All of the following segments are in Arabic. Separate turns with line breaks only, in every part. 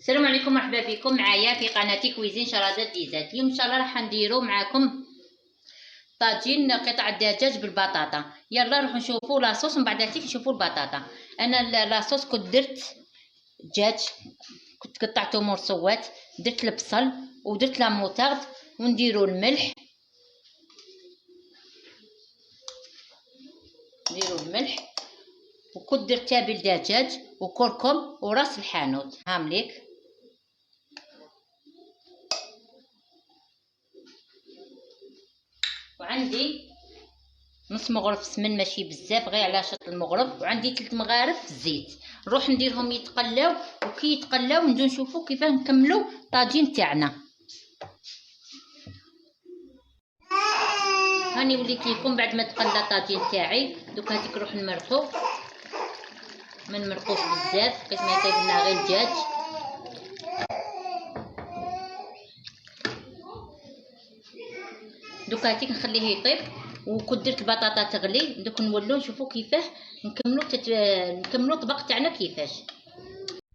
السلام عليكم، مرحبا بكم معايا في قناتي كويزين شرادات ديزات. اليوم ان شاء الله راح نديرو معاكم طاجين قطع الدجاج بالبطاطا. يلا نروح نشوفوا لاصوص ومن بعد ذلك نشوفوا البطاطا. انا لاصوص كنت درت دجاج، كنت قطعته مرصوات، درت البصل ودرت لا موطارد ونديروا الملح، وكنت درت تابل دجاج وكركم وراس الحانوت هامليك. وعندي نص مغرف سمن، ماشي بزاف غير على شط المغرف، وعندي 3 مغارف زيت. نروح نديرهم يتقلاو، وكي يتقلاو نجو نشوفوا كيفاه نكملوا الطاجين تاعنا. هاني وليت لكم بعد ما تقلى الطاجين تاعي. دوكا هاديك نروح نمرقو، ما نمرقوش بزاف باش ما يطيب لنا غير الدجاج. دوكا هاديك نخليه يطيب، وكنت درت البطاطا تغلي. دوك نولو نشوفوا كيفاه نكملوا الطبق تاعنا كيفاش.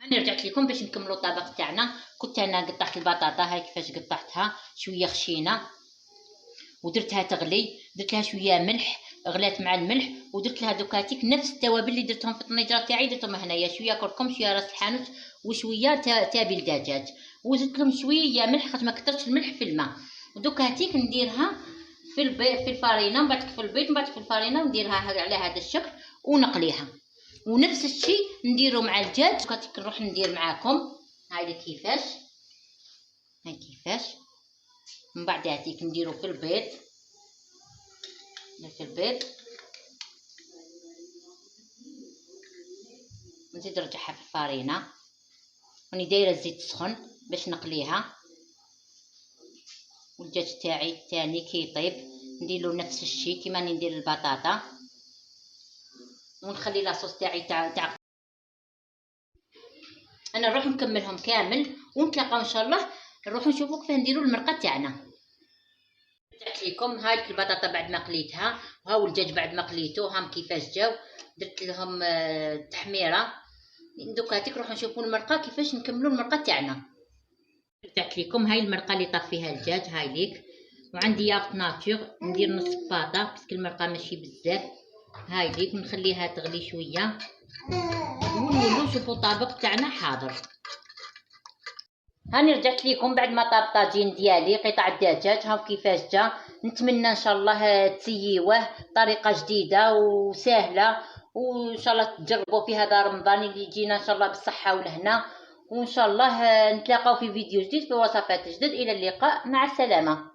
انا رجعت لكم باش نكملوا الطبق تاعنا. كنت انا قطعت البطاطا، هاي كيفاش قطعتها، شويه خشينه ودرتها تغلي، درت لها شويه ملح، غلات مع الملح، ودرت لها دوكاتيك نفس التوابل اللي درتهم في الطنجره تاعي، درتهم هنايا شويه كركم، شويه راس الحانوت، وشويه تابل دجاج، وزدت لهم شويه ملح خاطر ما كثرتش الملح في الماء. ودوكاتيك نديرها في الفارينه، من بعد في البيض، من بعد في الفارينه، ونديرها على هذا الشكل ونقليها. ونفس الشيء نديرو مع الدجاج. دوكاتيك نروح ندير معاكم هاي كيفاش، هاي كيفاش. من بعد هاتيك نديرو في البيض، نزيد نرجعها في الفارينه، راني دايره الزيت سخن باش نقليها. والدجاج تاعي الثاني كي يطيب نديرلو نفس الشيء كيما ندير البطاطا، ونخلي لاصوص تاعي تاع انا نروح نكملهم كامل ونتلاقاو ان شاء الله. نروح نشوفوا كيف نديروا المرقه تاعنا. رجعت لكم هاي البطاطا بعد ما قليتها، وهاو الدجاج بعد ما قليتو، هام كيفاش جاو. درت لهم تحميره. دوكاتيك نروح نشوفوا المرقه كيفاش نكملوا المرقه تاعنا. رجعت لكم هاي المرقه اللي طاب فيها الدجاج، هاي ليك. وعندي ياغورت ناتور ندير نص باطه باسكو المرقه ماشي بزاف، هاي ليك. ونخليها تغلي شويه ونولو نشوفوا الطابق تاعنا حاضر. هاني رجعت لكم بعد ما طاب الطاجين ديالي قطع الدجاج، هاو كيفاش جا. نتمنى ان شاء الله تسيوه طريقه جديده وسهله، وان شاء الله تجربوا في هذا رمضان اللي يجينا ان شاء الله بالصحه والهنا. وان شاء الله نتلاقاو في فيديو جديد في وصفات جديد. الى اللقاء، مع السلامه.